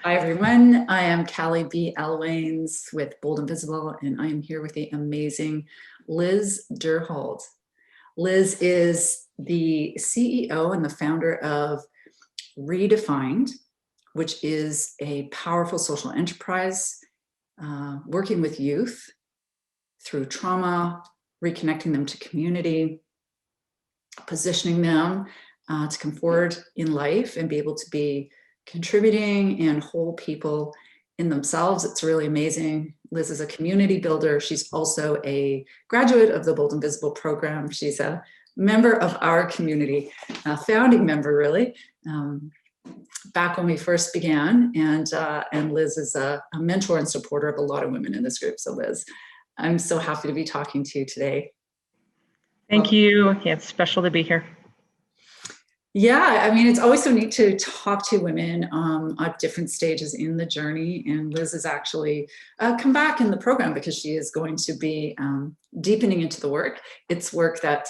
Hi everyone, I am Callie B. Alwains with Bold and Visible, and I am here with the amazing Liz Durhold. Liz is the CEO and the founder of Redefined, which is a powerful social enterprise working with youth through trauma, reconnecting them to community, positioning them to come forward in life and be able to be contributing and whole people in themselves. It's really amazing. Liz is a community builder. She's also a graduate of the Bold and Visible program. She's a member of our community, a founding member really, back when we first began. And Liz is a mentor and supporter of a lot of women in this group. So Liz, I'm so happy to be talking to you today. Thank you. Yeah, it's special to be here. Yeah, I mean, it's always so neat to talk to women at different stages in the journey. And Liz has actually come back in the program because she is going to be deepening into the work. It's work that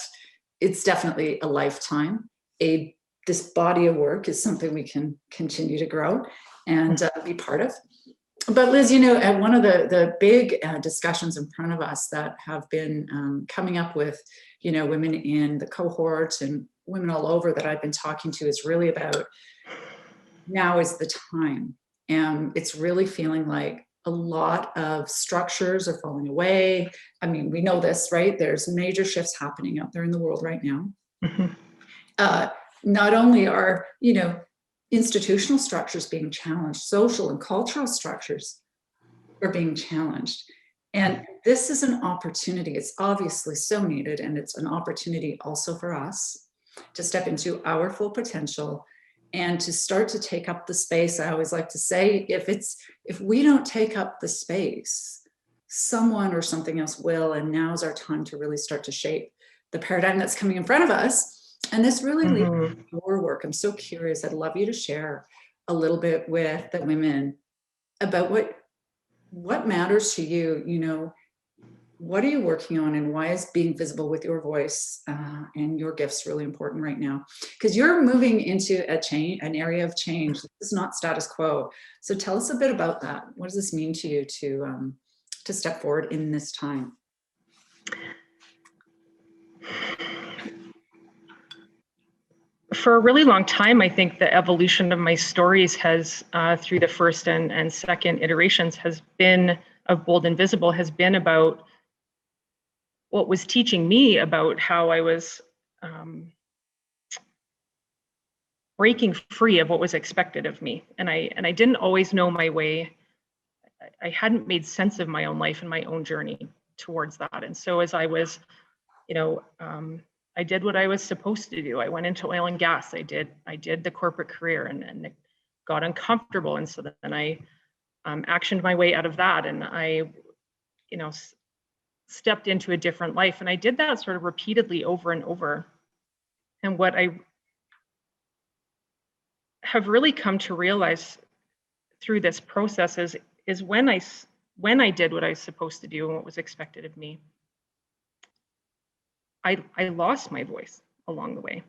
it's definitely a lifetime. This body of work is something we can continue to grow and be part of. But Liz, you know, one of the big discussions in front of us that have been coming up with, you know, women in the cohort and women all over that I've been talking to is really about now is the time. And it's really feeling like a lot of structures are falling away. I mean, we know this, right? There's major shifts happening out there in the world right now. Not only are, you know, institutional structures being challenged, social and cultural structures are being challenged. And this is an opportunity. It's obviously so needed. And it's an opportunity also for us to step into our full potential and to start to take up the space. I always like to say, if we don't take up the space, someone or something else will, and now's our time to really start to shape the paradigm that's coming in front of us. And this really leads to your work. I'm so curious. I'd love you to share a little bit with the women about what matters to you. You know, what are you working on, and why is being visible with your voice and your gifts really important right now? Because you're moving into an area of change. This is not status quo. So tell us a bit about that. What does this mean to you to step forward in this time? For a really long time, I think the evolution of my stories has, through the first and second iterations, has been of Bold and Visible, has been about what was teaching me about how I was breaking free of what was expected of me. And I didn't always know my way. I hadn't made sense of my own life and my own journey towards that. And so as I was, you know, I did what I was supposed to do. I went into oil and gas. I did the corporate career and it got uncomfortable. And so then I actioned my way out of that. And I, you know, stepped into a different life. And I did that sort of repeatedly over and over. And what I have really come to realize through this process is when I did what I was supposed to do and what was expected of me, I lost my voice along the way.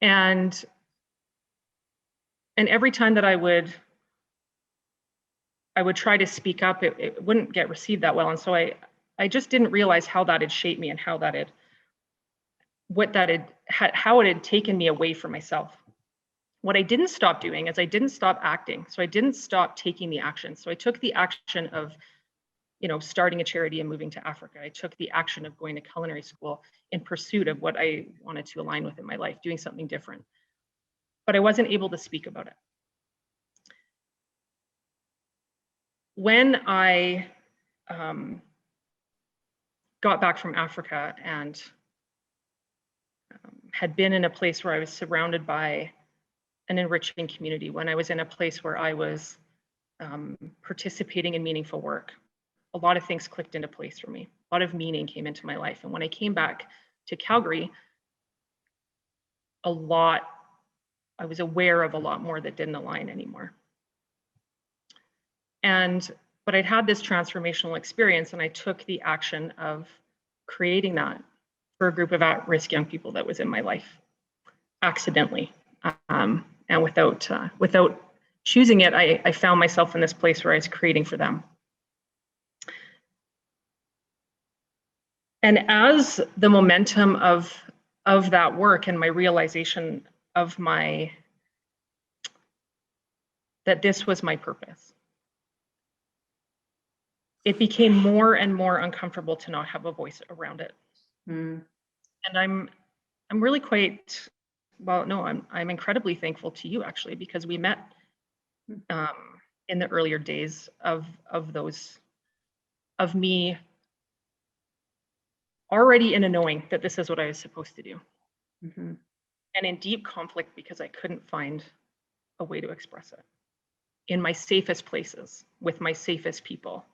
And every time that I would try to speak up, it wouldn't get received that well. And so I just didn't realize how that had shaped me and how it had taken me away from myself. What I didn't stop doing is I didn't stop acting. So I didn't stop taking the action. So I took the action of, you know, starting a charity and moving to Africa. I took the action of going to culinary school in pursuit of what I wanted to align with in my life, doing something different. But I wasn't able to speak about it. When I got back from Africa and had been in a place where I was surrounded by an enriching community, when I was in a place where I was participating in meaningful work, a lot of things clicked into place for me. A lot of meaning came into my life. And when I came back to Calgary, I was aware of a lot more that didn't align anymore. But I'd had this transformational experience, and I took the action of creating that for a group of at-risk young people that was in my life accidentally, and without choosing it, I found myself in this place where I was creating for them. And as the momentum of that work and my realization of that this was my purpose, it became more and more uncomfortable to not have a voice around it. And I'm really quite, well, no, I'm incredibly thankful to you, actually, because we met in the earlier days of me already in a knowing that this is what I was supposed to do. And in deep conflict because I couldn't find a way to express it. In my safest places, with my safest people,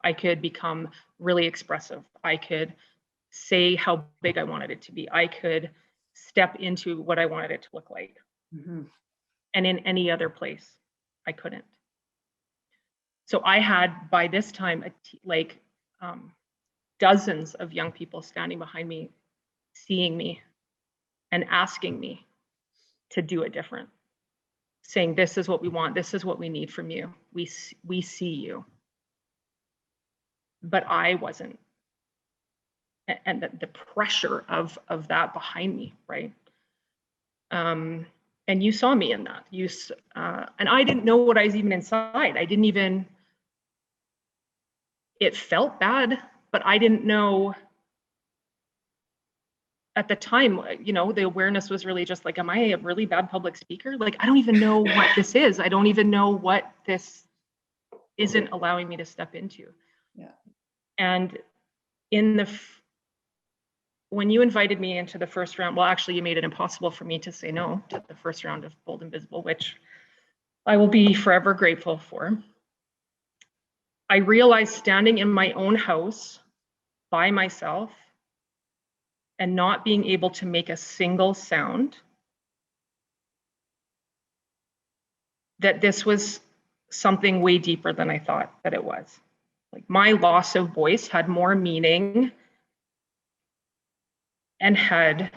I could become really expressive. I could say how big I wanted it to be. I could step into what I wanted it to look like. And in any other place, I couldn't. So I had, by this time, dozens of young people standing behind me, seeing me and asking me to do it different, saying, this is what we want, this is what we need from you. We see you. But I wasn't. And the pressure of that behind me, right? And you saw me in that. And I didn't know what I was even inside. It felt bad, but I didn't know at the time, the awareness was really just like, am I a really bad public speaker? Like, I don't even know what this is. I don't even know what this isn't allowing me to step into. Yeah. And when you invited me into the first round, well, actually, you made it impossible for me to say no to the first round of Bold and Visible, which I will be forever grateful for. I realized standing in my own house by myself and not being able to make a single sound, that this was something way deeper than I thought that it was. Like, my loss of voice had more meaning and had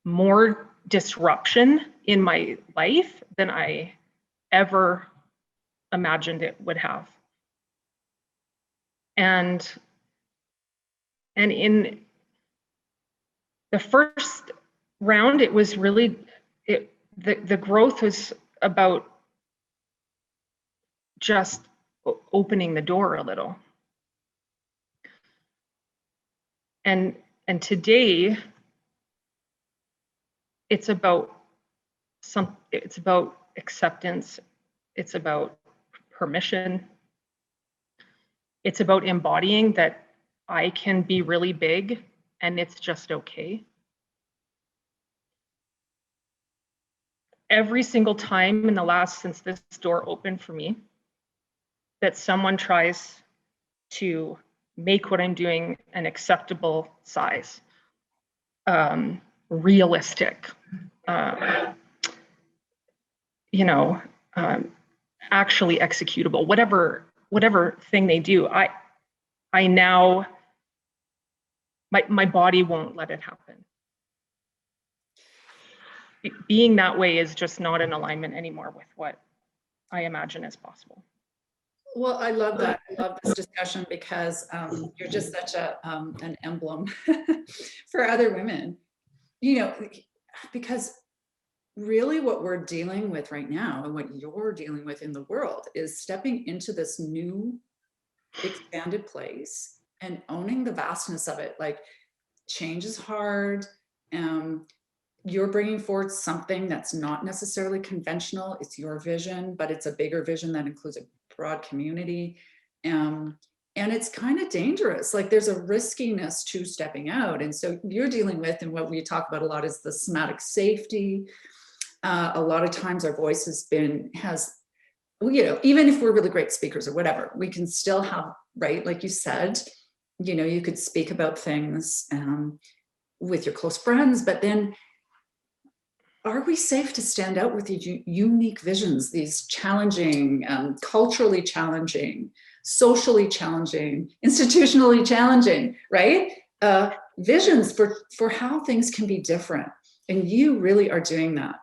more disruption in my life than I ever imagined it would have. And in the first round, it was really, the growth was about just opening the door a little. And today, it's about acceptance, it's about permission, it's about embodying that I can be really big and it's just okay. Every single time since this door opened for me, that someone tries to make what I'm doing an acceptable size, realistic, actually executable, whatever thing they do, I now, my body won't let it happen. Being that way is just not in alignment anymore with what I imagine is possible. Well, I love that. I love this discussion because you're just such an emblem for other women, because really what we're dealing with right now and what you're dealing with in the world is stepping into this new expanded place and owning the vastness of it. Like, change is hard. You're bringing forward something that's not necessarily conventional. It's your vision, but it's a bigger vision that includes a broad community. And it's kind of dangerous. Like, there's a riskiness to stepping out. And so you're dealing with, and what we talk about a lot is the somatic safety. A lot of times our voice even if we're really great speakers or whatever, we can still have, right? Like you said, you could speak about things with your close friends, but then are we safe to stand out with these unique visions, these challenging, culturally challenging, socially challenging, institutionally challenging, right? Visions for how things can be different. And you really are doing that.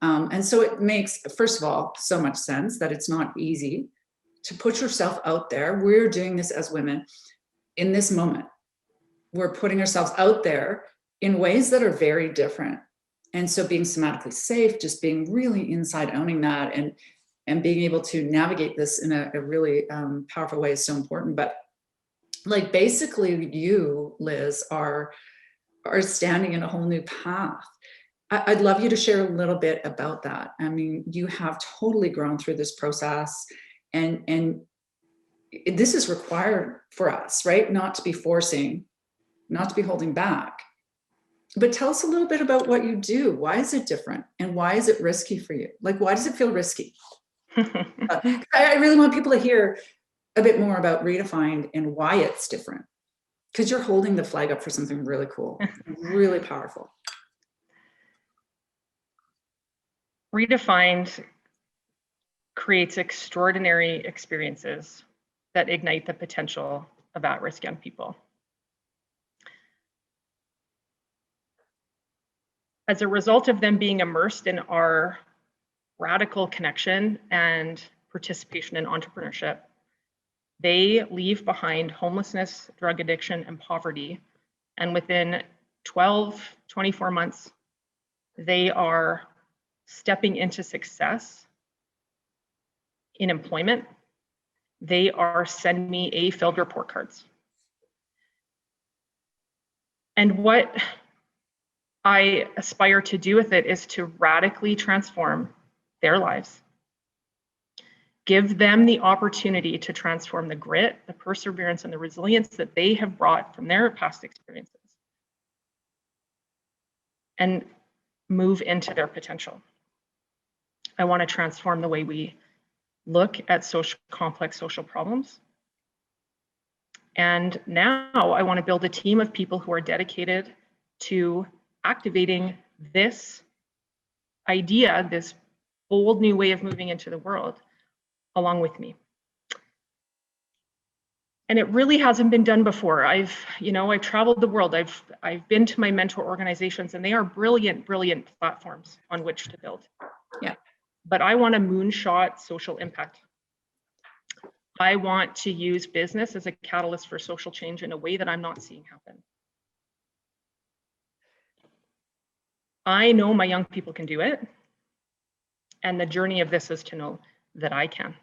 And so it makes, first of all, so much sense that it's not easy to put yourself out there. We're doing this as women in this moment. We're putting ourselves out there in ways that are very different. And so being somatically safe, just being really inside, owning that, and being able to navigate this in a really powerful way is so important. But like basically you, Liz, are standing in a whole new path. I'd love you to share a little bit about that. I mean, you have totally grown through this process, and this is required for us, right? Not to be forcing, not to be holding back. But tell us a little bit about what you do. Why is it different? And why is it risky for you? Like, why does it feel risky? I really want people to hear a bit more about Redefined and why it's different, because you're holding the flag up for something really cool, really powerful. Redefined creates extraordinary experiences that ignite the potential of at-risk young people. As a result of them being immersed in our radical connection and participation in entrepreneurship, they leave behind homelessness, drug addiction, and poverty. And within 12, 24 months, they are stepping into success in employment. They are sending me A-filled report cards. And what I aspire to do with it is to radically transform their lives. Give them the opportunity to transform the grit, the perseverance, and the resilience that they have brought from their past experiences and move into their potential. I want to transform the way we look at complex social problems. And now I want to build a team of people who are dedicated to activating this idea, this bold new way of moving into the world, along with me. And it really hasn't been done before. I've traveled the world. I've been to my mentor organizations, and they are brilliant, brilliant platforms on which to build. Yeah. But I want to moonshot social impact. I want to use business as a catalyst for social change in a way that I'm not seeing happen. I know my young people can do it. And the journey of this is to know that I can.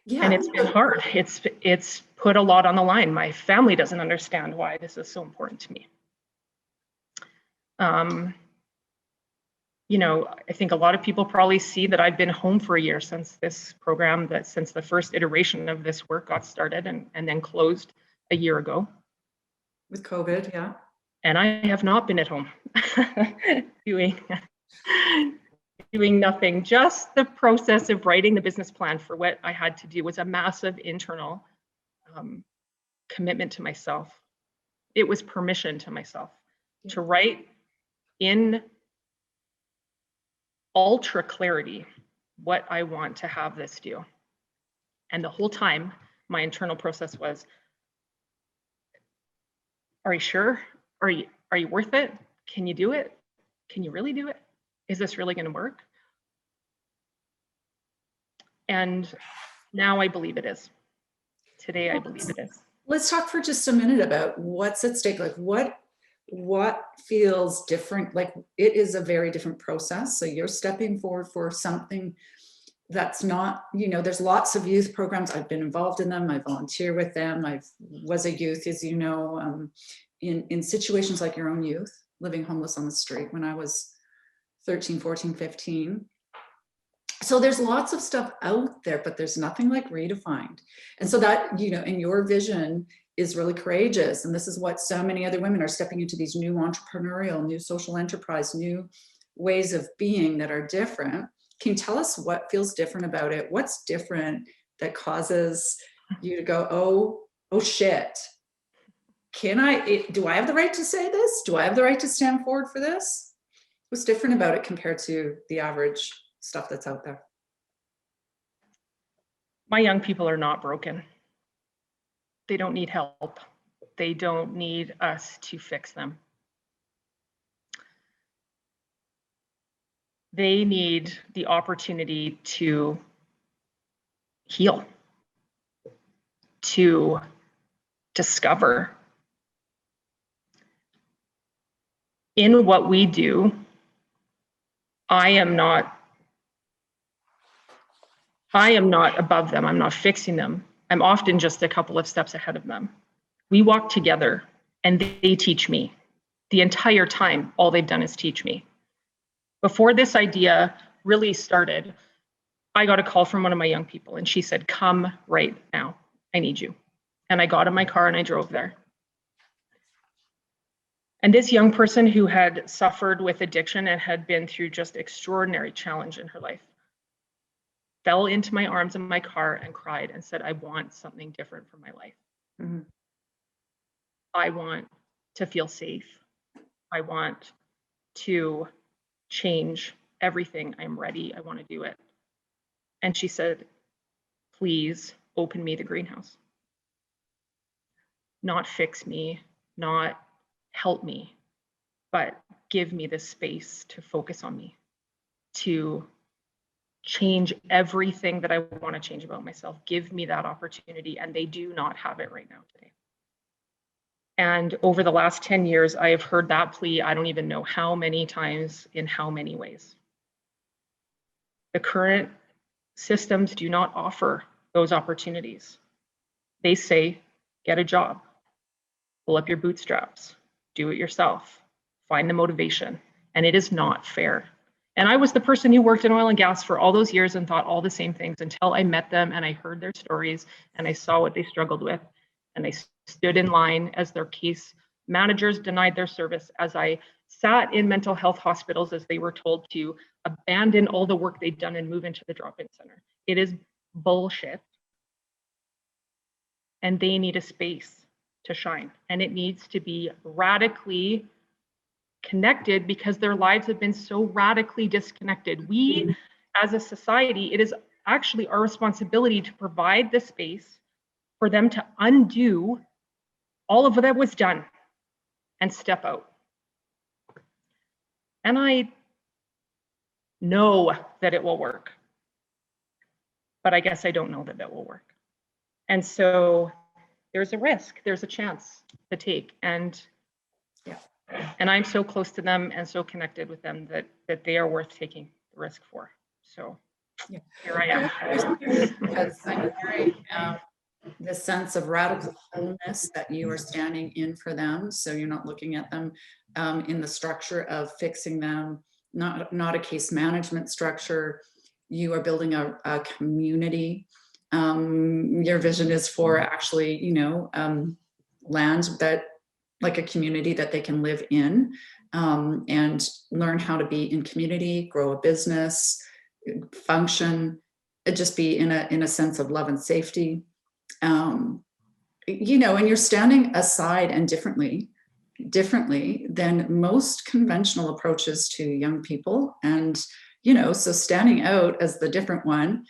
Yeah. And it's been hard. It's put a lot on the line. My family doesn't understand why this is so important to me. I think a lot of people probably see that I've been home for a year since this program, since the first iteration of this work got started and then closed a year ago. With COVID, yeah. And I have not been at home doing nothing. Just the process of writing the business plan for what I had to do was a massive internal commitment to myself. It was permission to myself to write in ultra clarity what I want to have this do. And the whole time, my internal process was, are you sure? Are you worth it? Can you do it? Can you really do it? Is this really going to work? And now I believe it is. Today, I believe it is. Let's talk for just a minute about what's at stake. Like what feels different? Like it is a very different process. So you're stepping forward for something that's not, there's lots of youth programs. I've been involved in them. I volunteer with them. I was a youth, as you know, in situations like your own youth, living homeless on the street when I was 13, 14, 15. So there's lots of stuff out there, but there's nothing like Redefined. And so that, and your vision is really courageous. And this is what so many other women are stepping into, these new entrepreneurial, new social enterprise, new ways of being that are different. Can you tell us what feels different about it? What's different that causes you to go, oh shit. Do I have the right to say this? Do I have the right to stand forward for this? What's different about it compared to the average stuff that's out there? My young people are not broken. They don't need help. They don't need us to fix them. They need the opportunity to heal, to discover. In what we do, I am not above them. I'm not fixing them. I'm often just a couple of steps ahead of them. We walk together and they teach me. The entire time, all they've done is teach me. Before this idea really started, I got a call from one of my young people and she said, "Come right now. I need you." And I got in my car and I drove there. And this young person who had suffered with addiction and had been through just extraordinary challenge in her life fell into my arms in my car and cried and said, "I want something different for my life. Mm-hmm. I want to feel safe. I want to change everything. I'm ready. I want to do it." And she said, "Please open me the greenhouse. Not fix me, not help me, but give me the space to focus on me, to change everything that I want to change about myself. Give me that opportunity." And they do not have it right now today. And over the last 10 years, I have heard that plea, I don't even know how many times, in how many ways. The current systems do not offer those opportunities. They say, get a job, pull up your bootstraps, do it yourself, find the motivation. And it is not fair. And I was the person who worked in oil and gas for all those years and thought all the same things until I met them and I heard their stories and I saw what they struggled with. And I stood in line as their case managers denied their service, as I sat in mental health hospitals as they were told to abandon all the work they'd done and move into the drop-in center. It is bullshit. And they need a space to shine. And it needs to be radically connected because their lives have been so radically disconnected. We, as a society, it is actually our responsibility to provide the space for them to undo all of that was done and step out. And I know that it will work, but I guess I don't know that it will work. And so there's a risk, there's a chance to take. And I'm so close to them and so connected with them that they are worth taking the risk for. So here I am. Because I'm hearing the sense of radical wholeness that you are standing in for them. So you're not looking at them in the structure of fixing them, not a case management structure. You are building a community. Your vision is for actually, land that, like a community that they can live in, and learn how to be in community, grow a business, function, just be in a sense of love and safety. And you're standing aside and differently than most conventional approaches to young people. And, so standing out as the different one,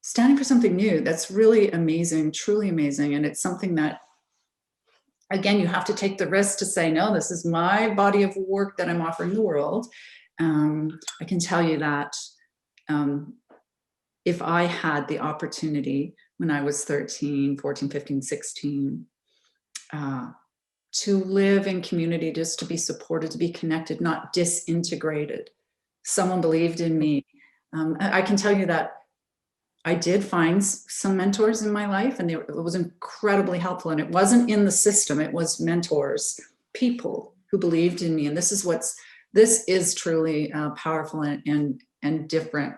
standing for something new, that's really amazing, truly amazing. And it's something that, again, you have to take the risk to say, no, this is my body of work that I'm offering the world. I can tell you that if I had the opportunity when I was 13, 14, 15, 16, to live in community, just to be supported, to be connected, not disintegrated. Someone believed in me. I can tell you that I did find some mentors in my life, and it was incredibly helpful. And it wasn't in the system, it was mentors, people who believed in me. And this is truly powerful and different.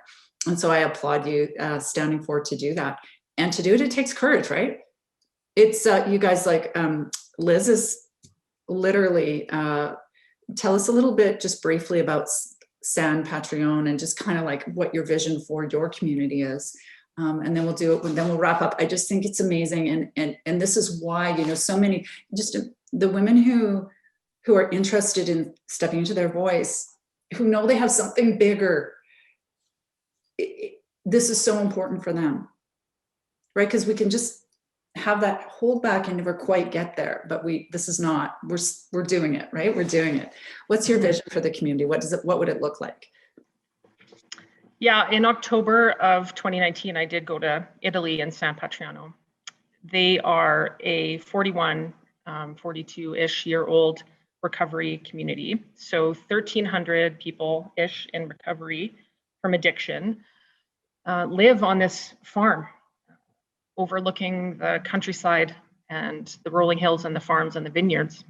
And so I applaud you standing forward to do that. And to do it, it takes courage, right? It's you guys, like Liz is literally, tell us a little bit just briefly about San Patrion and just kind of like what your vision for your community is. And then we'll wrap up. I just think it's amazing. And this is why, so many, just the women who are interested in stepping into their voice, who know they have something bigger. This is so important for them, right? Because we can just have that hold back and never quite get there, but this is not, we're doing it, right? We're doing it. What's your vision for the community? What would it look like? Yeah, in October of 2019, I did go to Italy and San Patriano. They are a 41, 42-ish year old recovery community. So 1,300 people-ish in recovery from addiction live on this farm overlooking the countryside and the rolling hills and the farms and the vineyards.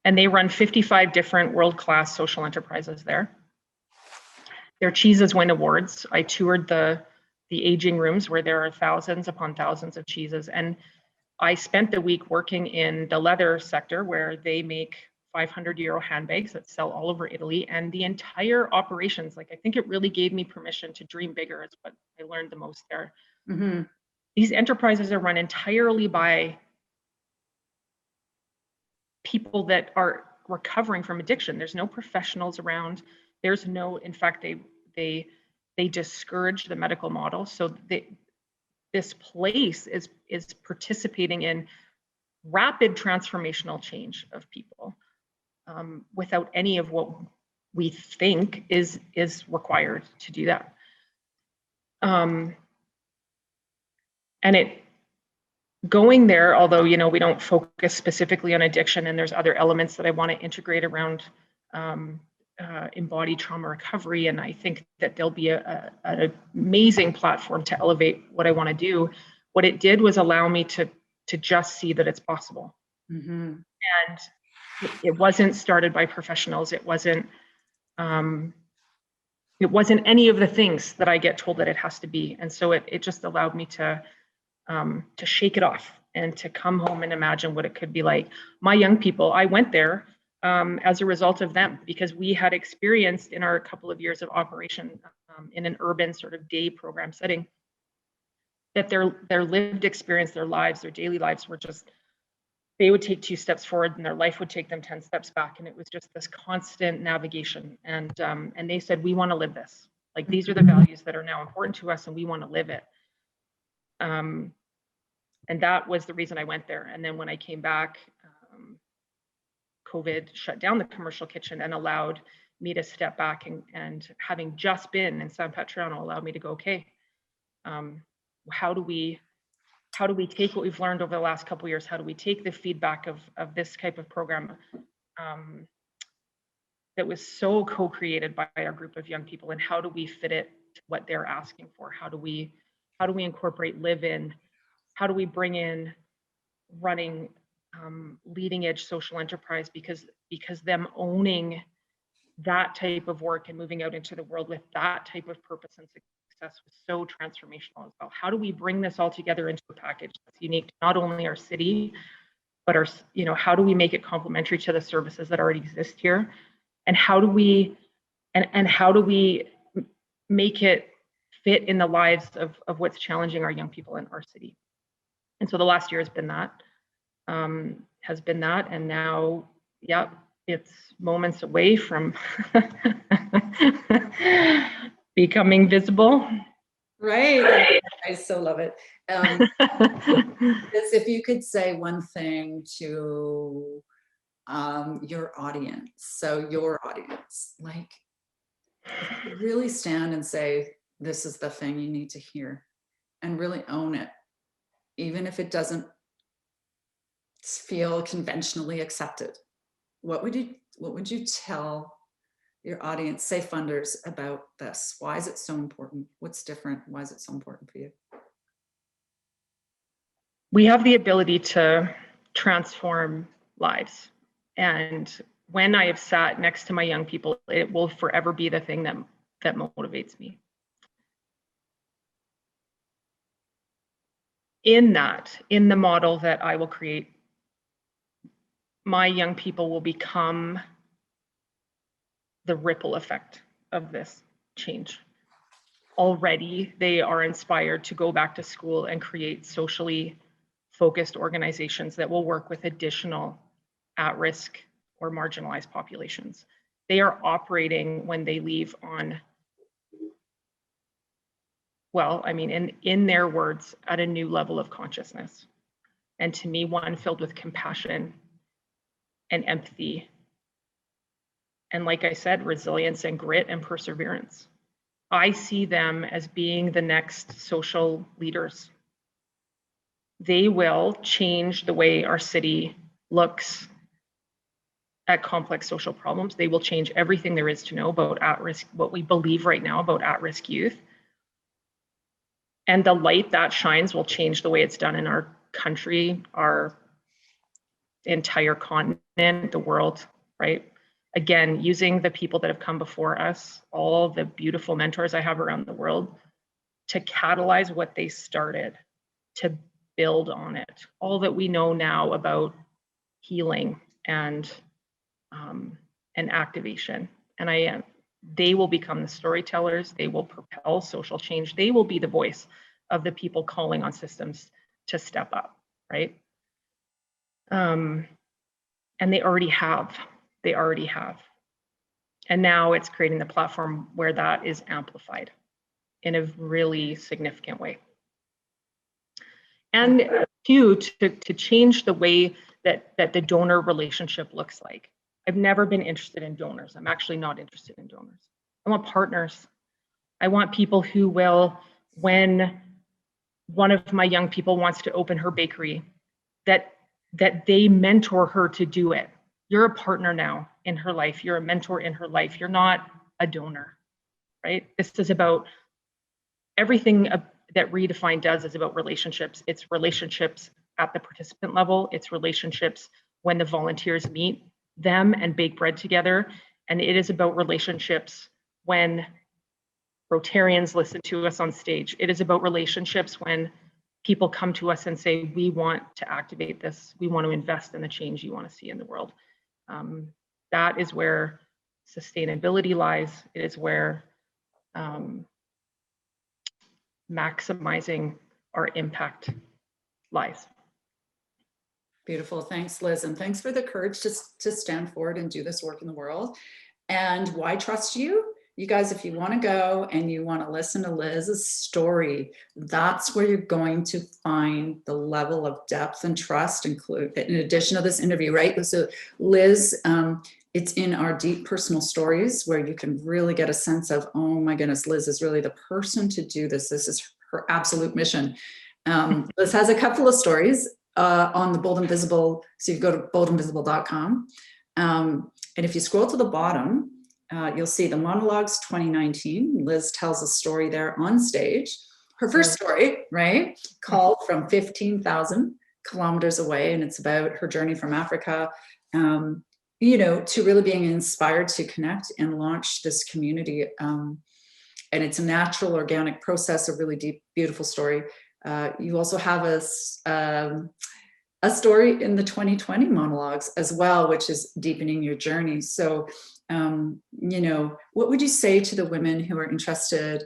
And they run 55 different world-class social enterprises there. Their cheeses win awards. I toured the aging rooms where there are thousands upon thousands of cheeses. And I spent the week working in the leather sector where they make 500 € handbags that sell all over Italy, and the entire operations, like, I think it really gave me permission to dream bigger. Is what I learned the most there. Mm-hmm. These enterprises are run entirely by people that are recovering from addiction. There's no professionals around. There's no, in fact, they discourage the medical model. So this place is participating in rapid transformational change of people without any of what we think is required to do that. And it going there, although, you know, we don't focus specifically on addiction, and there's other elements that I want to integrate around embodied trauma recovery, and I think that there'll be an amazing platform to elevate what I want to do. What it did was allow me to just see that it's possible. Mm-hmm. And it wasn't started by professionals. It wasn't any of the things that I get told that it has to be. And so it just allowed me to shake it off and to come home and imagine what it could be like. My young people, I went there as a result of them, because we had experienced in our couple of years of operation in an urban sort of day program setting, that their lived experience, their lives, their daily lives were just, they would take 2 steps forward and their life would take them 10 steps back. And it was just this constant navigation. And they said, we want to live this. Like, these are the values that are now important to us and we want to live it. And that was the reason I went there. And then when I came back, COVID shut down the commercial kitchen and allowed me to step back, and having just been in San Patriano allowed me to go, okay, how do we take what we've learned over the last couple of years? How do we take the feedback of this type of program that was so co-created by our group of young people, and how do we fit it to what they're asking for? How do we incorporate live in? How do we bring in running leading edge social enterprise, because them owning that type of work and moving out into the world with that type of purpose and success was so transformational as well. How do we bring this all together into a package that's unique to not only our city, but our, you know, how do we make it complementary to the services that already exist here? And how do we make it fit in the lives of what's challenging our young people in our city? And so the last year has been that. And now, yeah, it's moments away from becoming visible. Right. I so love it. If you could say one thing to your audience, like, really stand and say, this is the thing you need to hear, and really own it, even if it doesn't feel conventionally accepted. What would you tell your audience, say funders, about this? Why is it so important? What's different? Why is it so important for you? We have the ability to transform lives. And when I have sat next to my young people, it will forever be the thing that motivates me. In the model that I will create, my young people will become the ripple effect of this change. Already, they are inspired to go back to school and create socially focused organizations that will work with additional at-risk or marginalized populations. They are operating when they leave on well, I mean, in their words, at a new level of consciousness. And to me, one filled with compassion and empathy. And like I said, resilience and grit and perseverance. I see them as being the next social leaders. They will change the way our city looks at complex social problems. They will change everything there is to know about at-risk, what we believe right now about at-risk youth. And the light that shines will change the way it's done in our country, our entire continent, the world, right? Again, using the people that have come before us, all the beautiful mentors I have around the world, to catalyze what they started, to build on it. All that we know now about healing and activation. And they will become the storytellers. They will propel social change. They will be the voice of the people calling on systems to step up, right? And they already have. They already have. And now it's creating the platform where that is amplified in a really significant way. And two, to change the way that the donor relationship looks like. I've never been interested in donors. I'm actually not interested in donors. I want partners. I want people who will, when one of my young people wants to open her bakery, that they mentor her to do it. You're a partner now in her life. You're a mentor in her life. You're not a donor, right? This is about everything that Redefine does is about relationships. It's relationships at the participant level. It's relationships when the volunteers meet them and bake bread together. And it is about relationships when Rotarians listen to us on stage. It is about relationships when people come to us and say, we want to activate this. We want to invest in the change you want to see in the world. That is where sustainability lies. It is where maximizing our impact lies. Beautiful. Thanks, Liz. And thanks for the courage to stand forward and do this work in the world. And why trust you? You guys, if you want to go and you want to listen to Liz's story, that's where you're going to find the level of depth and trust, in addition to this interview, right? So Liz, it's in our deep personal stories where you can really get a sense of, oh my goodness, Liz is really the person to do this. This is her absolute mission. Liz has a couple of stories on the Bold and Visible. So you go to boldandvisible.com. And if you scroll to the bottom, you'll see the Monologues 2019. Liz tells a story there on stage. Her first story, right, called From 15,000 Kilometers Away. And it's about her journey from Africa, you know, to really being inspired to connect and launch this community. And it's a natural, organic process, a really deep, beautiful story. You also have a story in the 2020 monologues as well, which is deepening your journey. So, you know, what would you say to the women who are interested,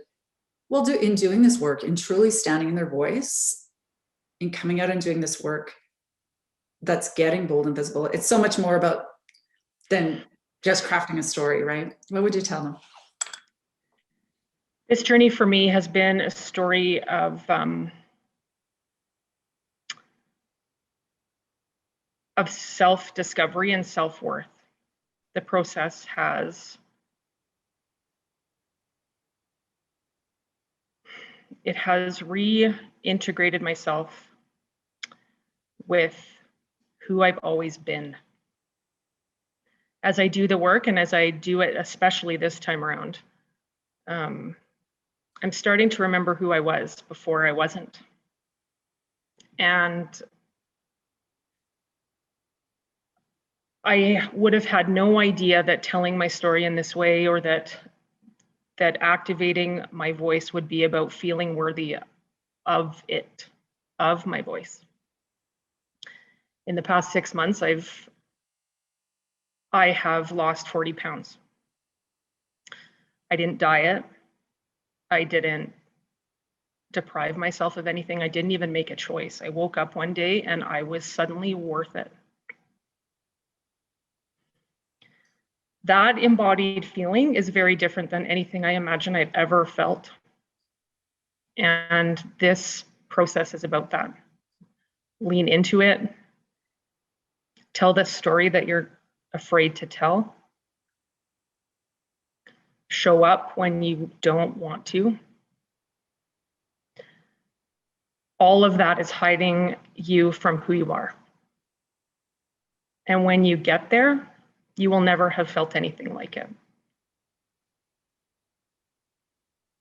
well, in doing this work, in truly standing in their voice, in coming out and doing this work that's getting bold and visible? It's so much more about than just crafting a story, right? What would you tell them? This journey for me has been a story of self-discovery and self-worth. The process has reintegrated myself with who I've always been. As I do the work and as I do it, especially this time around, I'm starting to remember who I was before I wasn't. And I would have had no idea that telling my story in this way, or that activating my voice, would be about feeling worthy of it, of my voice. In the past 6 months, I have lost 40 pounds. I didn't diet. I didn't deprive myself of anything. I didn't even make a choice. I woke up one day and I was suddenly worth it. That embodied feeling is very different than anything I imagine I've ever felt. And this process is about that. Lean into it. Tell the story that you're afraid to tell. Show up when you don't want to. All of that is hiding you from who you are. And when you get there, you will never have felt anything like it.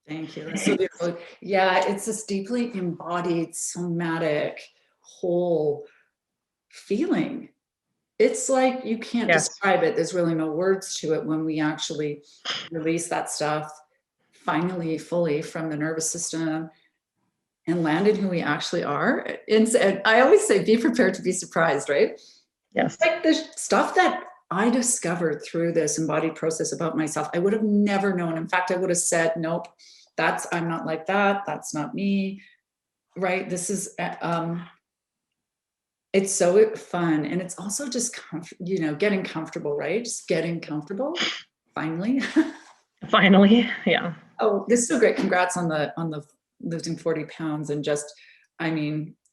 Thank you. That's so beautiful. Yeah, it's this deeply embodied, somatic, whole feeling. It's like you can't Yes. describe it. There's really no words to it when we actually release that stuff finally, fully from the nervous system and land in who we actually are. And I always say, be prepared to be surprised, right? Yes. Like the stuff that I discovered through this embodied process about myself, I would have never known. In fact, I would have said, nope, I'm not like that. That's not me. Right. This is, it's so fun. And it's also just, getting comfortable, right? Just getting comfortable. Finally. Finally. Yeah. Oh, this is so great. Congrats on the losing 40 pounds and just,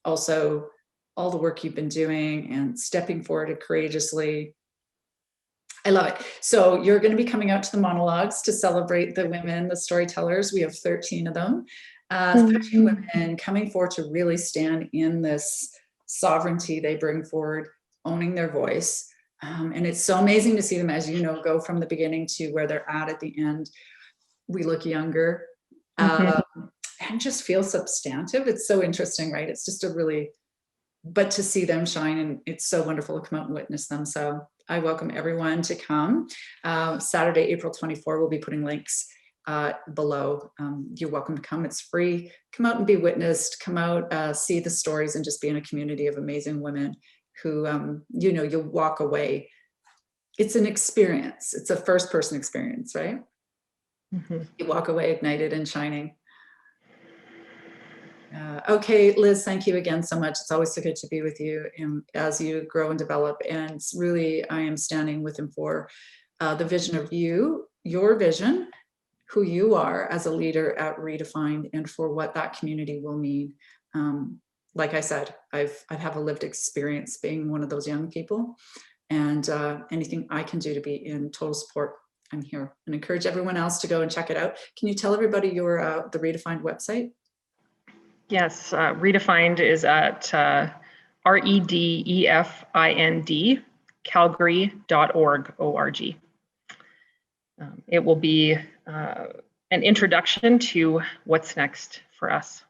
also all the work you've been doing and stepping forward courageously. I love it. So you're going to be coming out to the monologues to celebrate the women, the storytellers. We have 13 of them. 13 women coming forward to really stand in this sovereignty they bring forward, owning their voice. And it's so amazing to see them, as you know, go from the beginning to where they're at the end. We look younger and just feel substantive. It's so interesting, right? It's just but to see them shine, and it's so wonderful to come out and witness them. So I welcome everyone to come. Saturday, April 24, we'll be putting links below. You're welcome to come. It's free. Come out and be witnessed. Come out, see the stories, and just be in a community of amazing women who, you'll walk away. It's an experience. It's a first-person experience, right? You walk away ignited and shining. Okay, Liz, thank you again so much. It's always so good to be with you as you grow and develop. And really, I am standing with and for the vision of your vision, who you are as a leader at Redefined, and for what that community will mean. Like I said, I have a lived experience being one of those young people, and anything I can do to be in total support, I'm here, and encourage everyone else to go and check it out. Can you tell everybody your the Redefined website? Yes, Redefined is at REDEFIND, Calgary.org, O-R-G. It will be an introduction to what's next for us.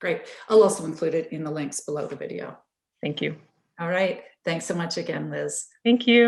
Great. I'll also include it in the links below the video. Thank you. All right. Thanks so much again, Liz. Thank you.